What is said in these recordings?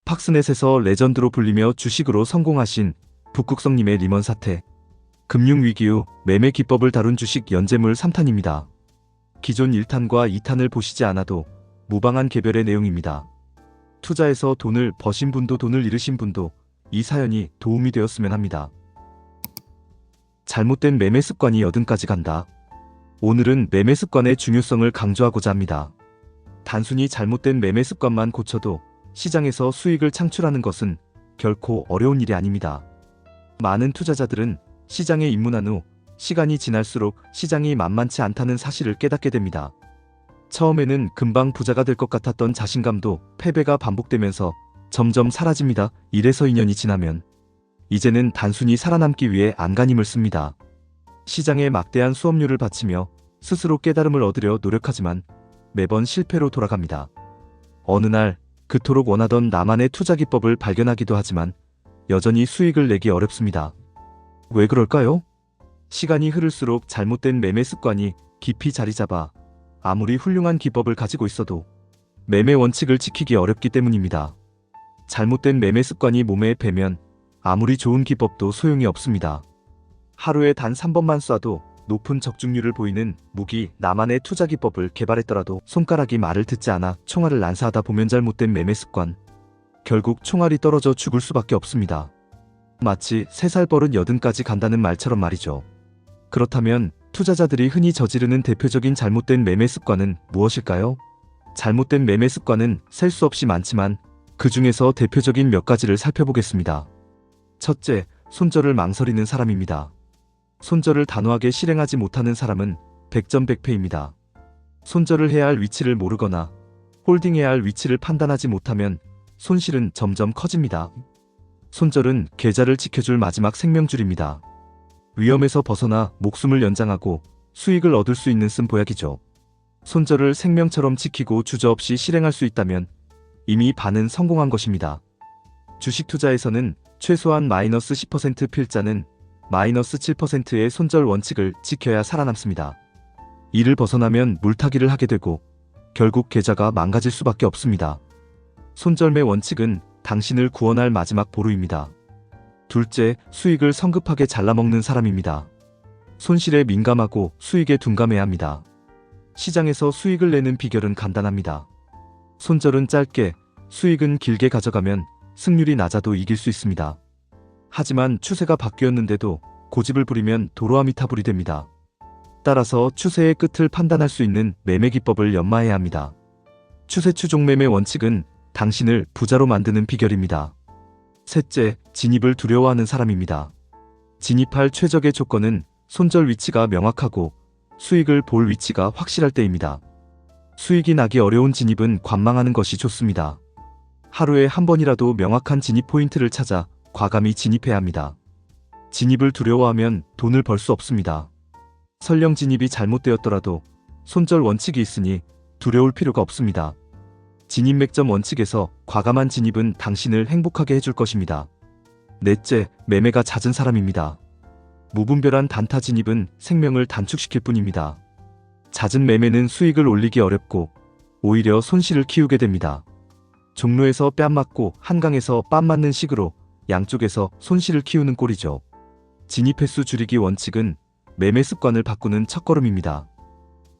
팍스넷에서 레전드로 불리며 주식으로 성공하신 북극성님의 리먼 사태, 금융위기 후 매매 기법을 다룬 주식 연재물 3탄입니다. 기존 1탄과 2탄을 보시지 않아도 무방한 개별의 내용입니다. 투자해서 돈을 버신 분도 돈을 잃으신 분도 이 사연이 도움이 되었으면 합니다. 잘못된 매매 습관이 여든까지 간다. 오늘은 매매 습관의 중요성을 강조하고자 합니다. 단순히 잘못된 매매 습관만 고쳐도 시장에서 수익을 창출하는 것은 결코 어려운 일이 아닙니다. 많은 투자자들은 시장에 입문한 후 시간이 지날수록 시장이 만만치 않다는 사실을 깨닫게 됩니다. 처음에는 금방 부자가 될 것 같았던 자신감도 패배가 반복되면서 점점 사라집니다. 1에서 2년이 지나면 이제는 단순히 살아남기 위해 안간힘을 씁니다. 시장에 막대한 수업료를 바치며 스스로 깨달음을 얻으려 노력하지만 매번 실패로 돌아갑니다. 어느 날 그토록 원하던 나만의 투자 기법을 발견하기도 하지만 여전히 수익을 내기 어렵습니다. 왜 그럴까요? 시간이 흐를수록 잘못된 매매 습관이 깊이 자리 잡아 아무리 훌륭한 기법을 가지고 있어도 매매 원칙을 지키기 어렵기 때문입니다. 잘못된 매매 습관이 몸에 배면 아무리 좋은 기법도 소용이 없습니다. 하루에 단 3번만 쏴도 높은 적중률을 보이는 무기 나만의 투자 기법을 개발했더라도 손가락이 말을 듣지 않아 총알을 난사하다 보면 잘못된 매매 습관, 결국 총알이 떨어져 죽을 수밖에 없습니다. 마치 3살 버릇 80까지 간다는 말처럼 말이죠. 그렇다면 투자자들이 흔히 저지르는 대표적인 잘못된 매매 습관은 무엇일까요? 잘못된 매매 습관은 셀 수 없이 많지만 그 중에서 대표적인 몇 가지를 살펴보겠습니다. 첫째, 손절을 망설이는 사람입니다. 손절을 단호하게 실행하지 못하는 사람은 100점 100패입니다. 손절을 해야 할 위치를 모르거나 홀딩해야 할 위치를 판단하지 못하면 손실은 점점 커집니다. 손절은 계좌를 지켜줄 마지막 생명줄입니다. 위험에서 벗어나 목숨을 연장하고 수익을 얻을 수 있는 쓴보약이죠. 손절을 생명처럼 지키고 주저없이 실행할 수 있다면 이미 반은 성공한 것입니다. 주식 투자에서는 최소한 마이너스 10% 필자는 마이너스 7%의 손절 원칙을 지켜야 살아남습니다. 이를 벗어나면 물타기를 하게 되고 결국 계좌가 망가질 수밖에 없습니다. 손절매 원칙은 당신을 구원할 마지막 보루입니다. 둘째, 수익을 성급하게 잘라먹는 사람입니다. 손실에 민감하고 수익에 둔감해야 합니다. 시장에서 수익을 내는 비결은 간단합니다. 손절은 짧게, 수익은 길게 가져가면 승률이 낮아도 이길 수 있습니다. 하지만 추세가 바뀌었는데도 고집을 부리면 도로아미타불이 됩니다. 따라서 추세의 끝을 판단할 수 있는 매매 기법을 연마해야 합니다. 추세 추종 매매 원칙은 당신을 부자로 만드는 비결입니다. 셋째, 진입을 두려워하는 사람입니다. 진입할 최적의 조건은 손절 위치가 명확하고 수익을 볼 위치가 확실할 때입니다. 수익이 나기 어려운 진입은 관망하는 것이 좋습니다. 하루에 한 번이라도 명확한 진입 포인트를 찾아 과감히 진입해야 합니다. 진입을 두려워하면 돈을 벌 수 없습니다. 설령 진입이 잘못되었더라도 손절 원칙이 있으니 두려울 필요가 없습니다. 진입 맥점 원칙에서 과감한 진입은 당신을 행복하게 해줄 것입니다. 넷째, 매매가 잦은 사람입니다. 무분별한 단타 진입은 생명을 단축시킬 뿐입니다. 잦은 매매는 수익을 올리기 어렵고 오히려 손실을 키우게 됩니다. 종로에서 뺨 맞고 한강에서 빰 맞는 식으로 양쪽에서 손실을 키우는 꼴이죠. 진입 횟수 줄이기 원칙은 매매 습관을 바꾸는 첫걸음입니다.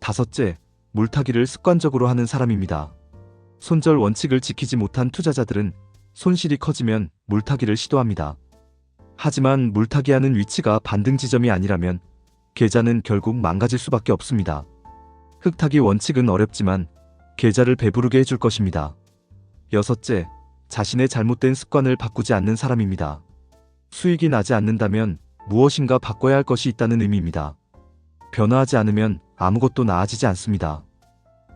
다섯째, 물타기를 습관적으로 하는 사람입니다. 손절 원칙을 지키지 못한 투자자들은 손실이 커지면 물타기를 시도합니다. 하지만 물타기하는 위치가 반등 지점이 아니라면 계좌는 결국 망가질 수밖에 없습니다. 흙타기 원칙은 어렵지만 계좌를 배부르게 해줄 것입니다. 여섯째, 자신의 잘못된 습관을 바꾸지 않는 사람입니다. 수익이 나지 않는다면 무엇인가 바꿔야 할 것이 있다는 의미입니다. 변화하지 않으면 아무것도 나아지지 않습니다.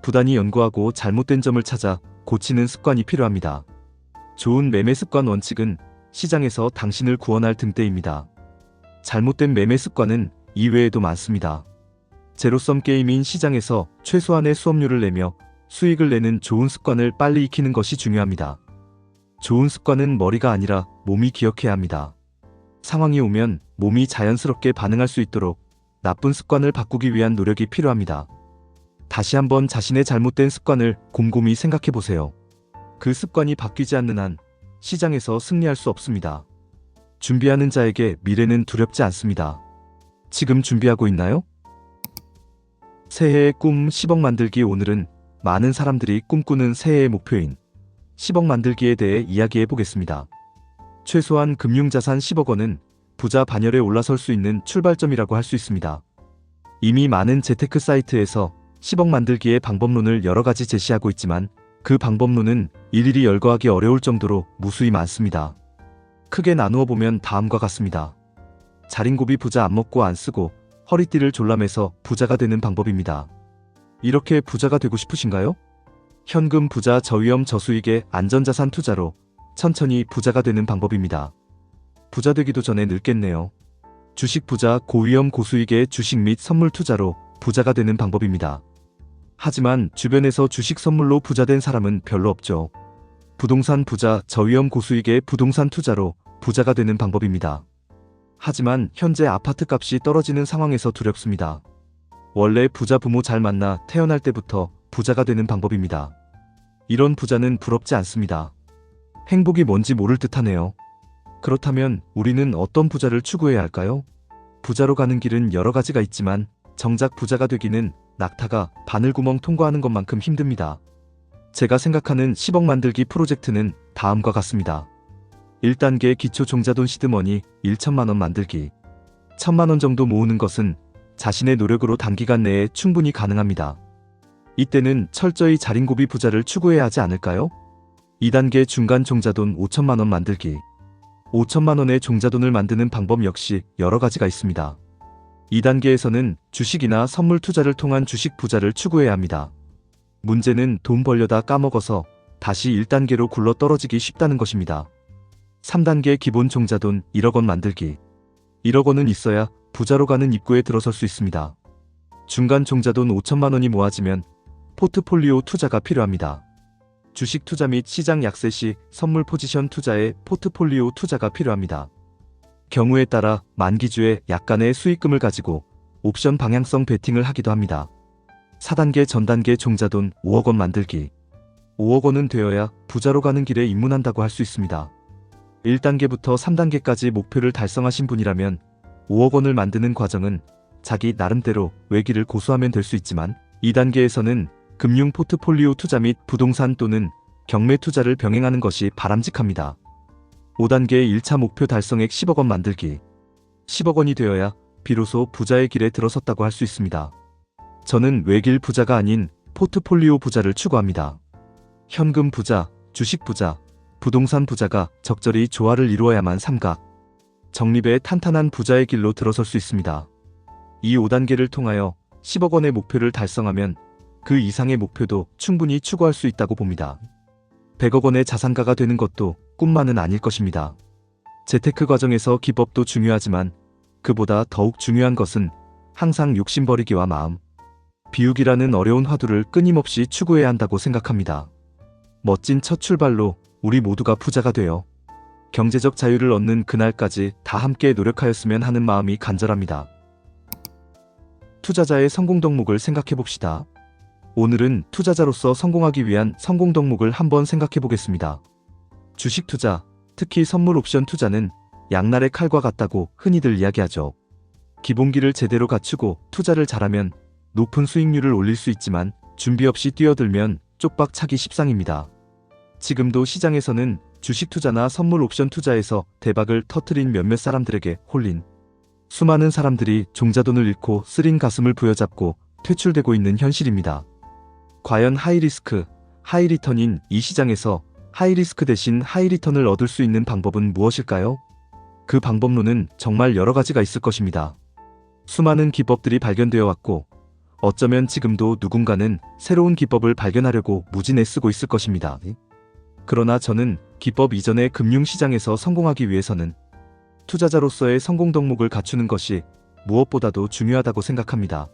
부단히 연구하고 잘못된 점을 찾아 고치는 습관이 필요합니다. 좋은 매매 습관 원칙은 시장에서 당신을 구원할 등대입니다. 잘못된 매매 습관은 이외에도 많습니다. 제로섬 게임인 시장에서 최소한의 수업료를 내며 수익을 내는 좋은 습관을 빨리 익히는 것이 중요합니다. 좋은 습관은 머리가 아니라 몸이 기억해야 합니다. 상황이 오면 몸이 자연스럽게 반응할 수 있도록 나쁜 습관을 바꾸기 위한 노력이 필요합니다. 다시 한번 자신의 잘못된 습관을 곰곰이 생각해 보세요. 그 습관이 바뀌지 않는 한 시장에서 승리할 수 없습니다. 준비하는 자에게 미래는 두렵지 않습니다. 지금 준비하고 있나요? 새해의 꿈 10억 만들기. 오늘은 많은 사람들이 꿈꾸는 새해의 목표인 10억 만들기에 대해 이야기해 보겠습니다. 최소한 금융자산 10억 원은 부자 반열에 올라설 수 있는 출발점이라고 할 수 있습니다. 이미 많은 재테크 사이트에서 10억 만들기의 방법론을 여러 가지 제시하고 있지만 그 방법론은 일일이 열거하기 어려울 정도로 무수히 많습니다. 크게 나누어 보면 다음과 같습니다. 자린고비 부자 안 먹고 안 쓰고 허리띠를 졸라매서 부자가 되는 방법입니다. 이렇게 부자가 되고 싶으신가요? 현금 부자 저위험 저수익의 안전자산 투자로 천천히 부자가 되는 방법입니다. 부자 되기도 전에 늙겠네요. 주식 부자 고위험 고수익의 주식 및 선물 투자로 부자가 되는 방법입니다. 하지만 주변에서 주식 선물로 부자된 사람은 별로 없죠. 부동산 부자 저위험 고수익의 부동산 투자로 부자가 되는 방법입니다. 하지만 현재 아파트 값이 떨어지는 상황에서 두렵습니다. 원래 부자 부모 잘 만나 태어날 때부터 부자가 되는 방법입니다. 이런 부자는 부럽지 않습니다. 행복이 뭔지 모를 듯하네요. 그렇다면 우리는 어떤 부자를 추구해야 할까요? 부자로 가는 길은 여러 가지가 있지만 정작 부자가 되기는 낙타가 바늘구멍 통과하는 것만큼 힘듭니다. 제가 생각하는 10억 만들기 프로젝트는 다음과 같습니다. 1단계 기초 종자돈 시드머니 1천만원 만들기. 1,000만원 정도 모으는 것은 자신의 노력으로 단기간 내에 충분히 가능합니다. 이때는 철저히 자린고비 부자를 추구해야 하지 않을까요? 2단계 중간 종자돈 5천만원 만들기. 5천만원의 종자돈을 만드는 방법 역시 여러 가지가 있습니다. 2단계에서는 주식이나 선물 투자를 통한 주식 부자를 추구해야 합니다. 문제는 돈 벌려다 까먹어서 다시 1단계로 굴러 떨어지기 쉽다는 것입니다. 3단계 기본 종자돈 1억 원 만들기. 1억 원은 있어야 부자로 가는 입구에 들어설 수 있습니다. 중간 종자돈 5천만 원이 모아지면 포트폴리오 투자가 필요합니다. 주식 투자 및 시장 약세 시 선물 포지션 투자에 포트폴리오 투자가 필요합니다. 경우에 따라 만기주에 약간의 수익금을 가지고 옵션 방향성 베팅을 하기도 합니다. 4단계 전단계 종자돈 5억 원 만들기. 5억 원은 되어야 부자로 가는 길에 입문한다고 할 수 있습니다. 1단계부터 3단계까지 목표를 달성하신 분이라면 5억 원을 만드는 과정은 자기 나름대로 외길을 고수하면 될 수 있지만 2단계에서는 금융 포트폴리오 투자 및 부동산 또는 경매 투자를 병행하는 것이 바람직합니다. 5단계의 1차 목표 달성액 10억 원 만들기. 10억 원이 되어야 비로소 부자의 길에 들어섰다고 할 수 있습니다. 저는 외길 부자가 아닌 포트폴리오 부자를 추구합니다. 현금 부자, 주식 부자, 부동산 부자가 적절히 조화를 이루어야만 삼각 적립의 탄탄한 부자의 길로 들어설 수 있습니다. 이 5단계를 통하여 10억 원의 목표를 달성하면 그 이상의 목표도 충분히 추구할 수 있다고 봅니다. 100억 원의 자산가가 되는 것도 꿈만은 아닐 것입니다. 재테크 과정에서 기법도 중요하지만 그보다 더욱 중요한 것은 항상 욕심버리기와 마음 비우기라는 어려운 화두를 끊임없이 추구해야 한다고 생각합니다. 멋진 첫 출발로 우리 모두가 부자가 되어 경제적 자유를 얻는 그날까지 다 함께 노력하였으면 하는 마음이 간절합니다. 투자자의 성공 덕목을 생각해 봅시다. 오늘은 투자자로서 성공하기 위한 성공 덕목을 한번 생각해 보겠습니다. 주식 투자, 특히 선물 옵션 투자는 양날의 칼과 같다고 흔히들 이야기하죠. 기본기를 제대로 갖추고 투자를 잘하면 높은 수익률을 올릴 수 있지만 준비 없이 뛰어들면 쪽박 차기 십상입니다. 지금도 시장에서는 주식 투자나 선물 옵션 투자에서 대박을 터뜨린 몇몇 사람들에게 홀린 수많은 사람들이 종자돈을 잃고 쓰린 가슴을 부여잡고 퇴출되고 있는 현실입니다. 과연 하이리스크, 하이리턴인 이 시장에서 하이리스크 대신 하이리턴을 얻을 수 있는 방법은 무엇일까요? 그 방법론은 정말 여러 가지가 있을 것입니다. 수많은 기법들이 발견되어 왔고 어쩌면 지금도 누군가는 새로운 기법을 발견하려고 무진애 쓰고 있을 것입니다. 그러나 저는 기법 이전의 금융시장에서 성공하기 위해서는 투자자로서의 성공 덕목을 갖추는 것이 무엇보다도 중요하다고 생각합니다.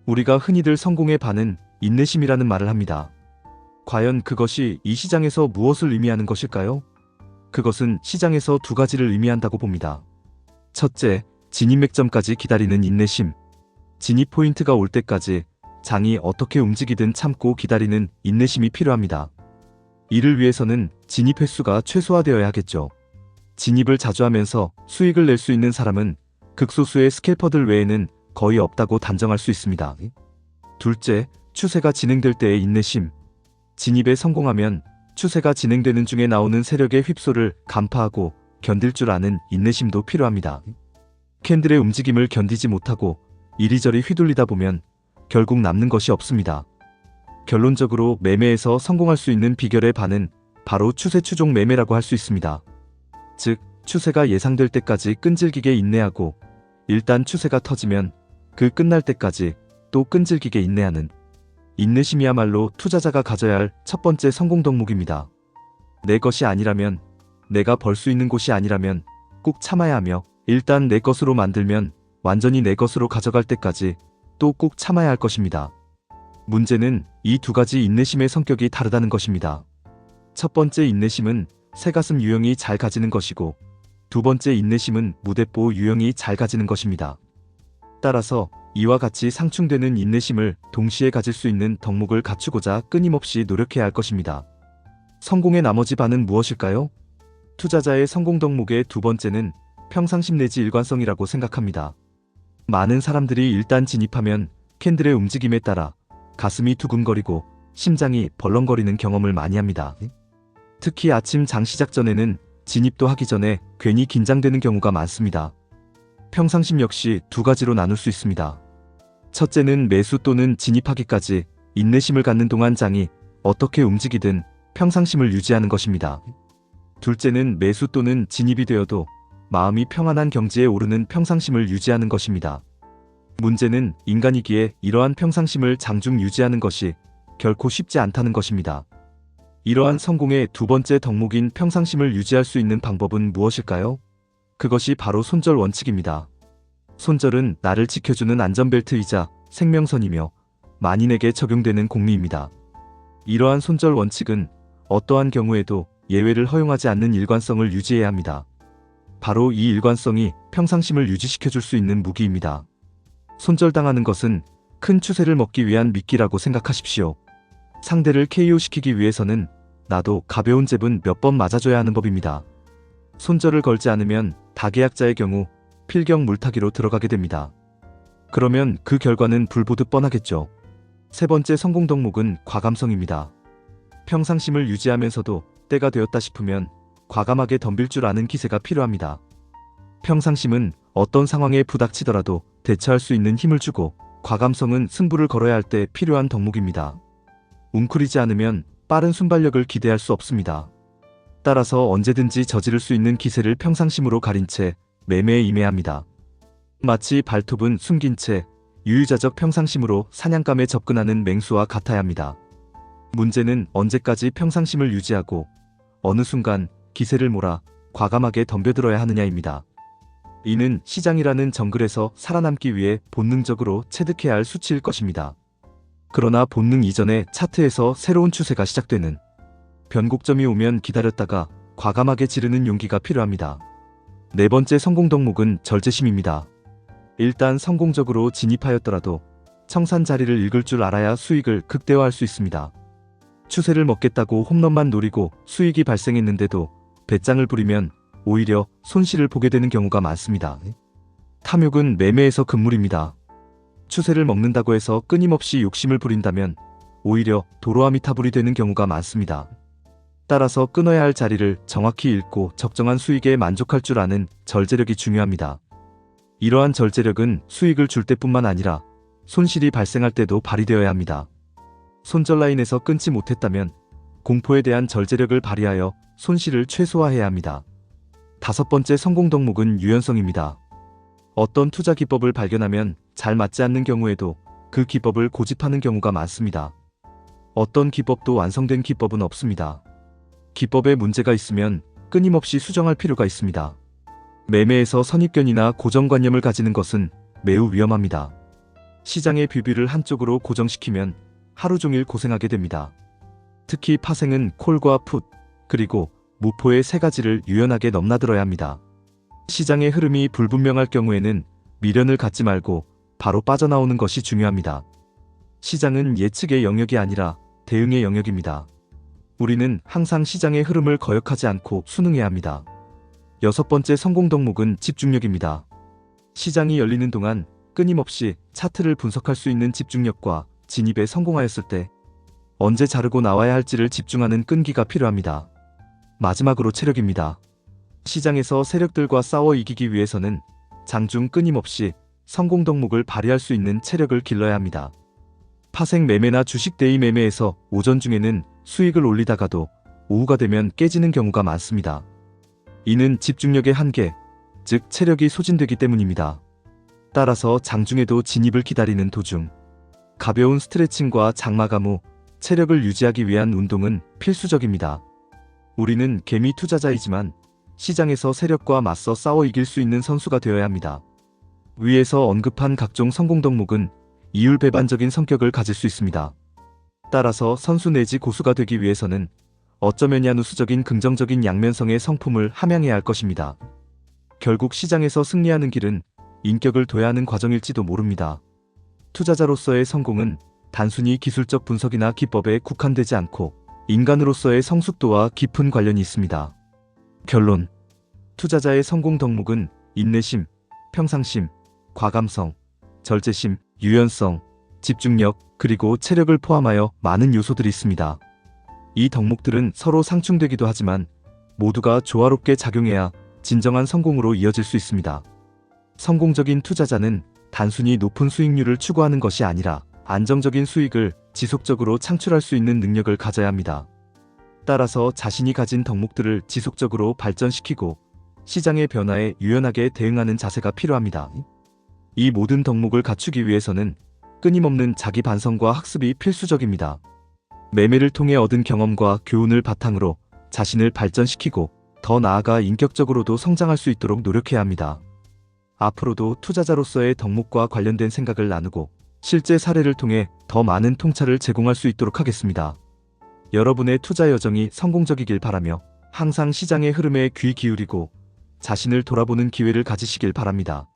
우리가 흔히들 성공의 반은 인내심이라는 말을 합니다. 과연 그것이 이 시장에서 무엇을 의미하는 것일까요? 그것은 시장에서 두 가지를 의미한다고 봅니다. 첫째, 진입맥점까지 기다리는 인내심. 진입 포인트가 올 때까지 장이 어떻게 움직이든 참고 기다리는 인내심이 필요합니다. 이를 위해서는 진입 횟수가 최소화되어야 하겠죠. 진입을 자주 하면서 수익을 낼 수 있는 사람은 극소수의 스캘퍼들 외에는 거의 없다고 단정할 수 있습니다. 둘째, 추세가 진행될 때의 인내심. 진입에 성공하면 추세가 진행되는 중에 나오는 세력의 휩소를 간파하고 견딜 줄 아는 인내심도 필요합니다. 캔들의 움직임을 견디지 못하고 이리저리 휘둘리다 보면 결국 남는 것이 없습니다. 결론적으로 매매에서 성공할 수 있는 비결의 반은 바로 추세 추종 매매라고 할 수 있습니다. 즉, 추세가 예상될 때까지 끈질기게 인내하고 일단 추세가 터지면 그 끝날 때까지 또 끈질기게 인내하는 인내심이야말로 투자자가 가져야 할 첫 번째 성공 덕목입니다. 내 것이 아니라면, 내가 벌 수 있는 곳이 아니라면 꼭 참아야 하며 일단 내 것으로 만들면 완전히 내 것으로 가져갈 때까지 또 꼭 참아야 할 것입니다. 문제는 이 두 가지 인내심의 성격이 다르다는 것입니다. 첫 번째 인내심은 새가슴 유형이 잘 가지는 것이고 두 번째 인내심은 무대뽀 유형이 잘 가지는 것입니다. 따라서 이와 같이 상충되는 인내심을 동시에 가질 수 있는 덕목을 갖추고자 끊임없이 노력해야 할 것입니다. 성공의 나머지 반은 무엇일까요? 투자자의 성공 덕목의 두 번째는 평상심 내지 일관성이라고 생각합니다. 많은 사람들이 일단 진입하면 캔들의 움직임에 따라 가슴이 두근거리고 심장이 벌렁거리는 경험을 많이 합니다. 특히 아침 장 시작 전에는 진입도 하기 전에 괜히 긴장되는 경우가 많습니다. 평상심 역시 두 가지로 나눌 수 있습니다. 첫째는 매수 또는 진입하기까지 인내심을 갖는 동안 장이 어떻게 움직이든 평상심을 유지하는 것입니다. 둘째는 매수 또는 진입이 되어도 마음이 평안한 경지에 오르는 평상심을 유지하는 것입니다. 문제는 인간이기에 이러한 평상심을 장중 유지하는 것이 결코 쉽지 않다는 것입니다. 이러한 성공의 두 번째 덕목인 평상심을 유지할 수 있는 방법은 무엇일까요? 그것이 바로 손절 원칙입니다. 손절은 나를 지켜주는 안전벨트이자 생명선이며 만인에게 적용되는 공리입니다. 이러한 손절 원칙은 어떠한 경우에도 예외를 허용하지 않는 일관성을 유지해야 합니다. 바로 이 일관성이 평상심을 유지시켜줄 수 있는 무기입니다. 손절당하는 것은 큰 추세를 먹기 위한 미끼라고 생각하십시오. 상대를 KO시키기 위해서는 나도 가벼운 잽은 몇 번 맞아줘야 하는 법입니다. 손절을 걸지 않으면 다계약자의 경우 필경 물타기로 들어가게 됩니다. 그러면 그 결과는 불보듯 뻔하겠죠. 세 번째 성공 덕목은 과감성입니다. 평상심을 유지하면서도 때가 되었다 싶으면 과감하게 덤빌 줄 아는 기세가 필요합니다. 평상심은 어떤 상황에 부닥치더라도 대처할 수 있는 힘을 주고 과감성은 승부를 걸어야 할 때 필요한 덕목입니다. 웅크리지 않으면 빠른 순발력을 기대할 수 없습니다. 따라서 언제든지 저지를 수 있는 기세를 평상심으로 가린 채 매매에 임해야 합니다. 마치 발톱은 숨긴 채 유유자적 평상심으로 사냥감에 접근하는 맹수와 같아야 합니다. 문제는 언제까지 평상심을 유지하고 어느 순간 기세를 몰아 과감하게 덤벼들어야 하느냐입니다. 이는 시장이라는 정글에서 살아남기 위해 본능적으로 체득해야 할 수치일 것입니다. 그러나 본능 이전에 차트에서 새로운 추세가 시작되는 변곡점이 오면 기다렸다가 과감하게 지르는 용기가 필요합니다. 네 번째 성공 덕목은 절제심입니다. 일단 성공적으로 진입하였더라도 청산 자리를 읽을 줄 알아야 수익을 극대화할 수 있습니다. 추세를 먹겠다고 홈런만 노리고 수익이 발생했는데도 배짱을 부리면 오히려 손실을 보게 되는 경우가 많습니다. 탐욕은 매매에서 금물입니다. 추세를 먹는다고 해서 끊임없이 욕심을 부린다면 오히려 도로아미타불이 되는 경우가 많습니다. 따라서 끊어야 할 자리를 정확히 읽고 적정한 수익에 만족할 줄 아는 절제력이 중요합니다. 이러한 절제력은 수익을 줄 때뿐만 아니라 손실이 발생할 때도 발휘되어야 합니다. 손절 라인에서 끊지 못했다면 공포에 대한 절제력을 발휘하여 손실을 최소화해야 합니다. 다섯 번째 성공 덕목은 유연성입니다. 어떤 투자 기법을 발견하면 잘 맞지 않는 경우에도 그 기법을 고집하는 경우가 많습니다. 어떤 기법도 완성된 기법은 없습니다. 기법에 문제가 있으면 끊임없이 수정할 필요가 있습니다. 매매에서 선입견이나 고정관념을 가지는 것은 매우 위험합니다. 시장의 뷰비를 한쪽으로 고정시키면 하루 종일 고생하게 됩니다. 특히 파생은 콜과 풋, 그리고 무포의 세 가지를 유연하게 넘나들어야 합니다. 시장의 흐름이 불분명할 경우에는 미련을 갖지 말고 바로 빠져나오는 것이 중요합니다. 시장은 예측의 영역이 아니라 대응의 영역입니다. 우리는 항상 시장의 흐름을 거역하지 않고 순응해야 합니다. 여섯 번째 성공 덕목은 집중력입니다. 시장이 열리는 동안 끊임없이 차트를 분석할 수 있는 집중력과 진입에 성공하였을 때 언제 자르고 나와야 할지를 집중하는 끈기가 필요합니다. 마지막으로 체력입니다. 시장에서 세력들과 싸워 이기기 위해서는 장중 끊임없이 성공 덕목을 발휘할 수 있는 체력을 길러야 합니다. 파생 매매나 주식 대의 매매에서 오전 중에는 수익을 올리다가도 오후가 되면 깨지는 경우가 많습니다. 이는 집중력의 한계, 즉 체력이 소진되기 때문입니다. 따라서 장중에도 진입을 기다리는 도중 가벼운 스트레칭과 장마감 후 체력을 유지하기 위한 운동은 필수적입니다. 우리는 개미 투자자이지만 시장에서 세력과 맞서 싸워 이길 수 있는 선수가 되어야 합니다. 위에서 언급한 각종 성공 덕목은 이율배반적인 성격을 가질 수 있습니다. 따라서 선수 내지 고수가 되기 위해서는 어쩌면야 누수적인 긍정적인 양면성의 성품을 함양해야 할 것입니다. 결국 시장에서 승리하는 길은 인격을 둬야 하는 과정일지도 모릅니다. 투자자로서의 성공은 단순히 기술적 분석이나 기법에 국한되지 않고 인간으로서의 성숙도와 깊은 관련이 있습니다. 결론. 투자자의 성공 덕목은 인내심, 평상심, 과감성, 절제심, 유연성, 집중력, 그리고 체력을 포함하여 많은 요소들이 있습니다. 이 덕목들은 서로 상충되기도 하지만 모두가 조화롭게 작용해야 진정한 성공으로 이어질 수 있습니다. 성공적인 투자자는 단순히 높은 수익률을 추구하는 것이 아니라 안정적인 수익을 지속적으로 창출할 수 있는 능력을 가져야 합니다. 따라서 자신이 가진 덕목들을 지속적으로 발전시키고 시장의 변화에 유연하게 대응하는 자세가 필요합니다. 이 모든 덕목을 갖추기 위해서는 끊임없는 자기 반성과 학습이 필수적입니다. 매매를 통해 얻은 경험과 교훈을 바탕으로 자신을 발전시키고 더 나아가 인격적으로도 성장할 수 있도록 노력해야 합니다. 앞으로도 투자자로서의 덕목과 관련된 생각을 나누고 실제 사례를 통해 더 많은 통찰을 제공할 수 있도록 하겠습니다. 여러분의 투자 여정이 성공적이길 바라며 항상 시장의 흐름에 귀 기울이고 자신을 돌아보는 기회를 가지시길 바랍니다.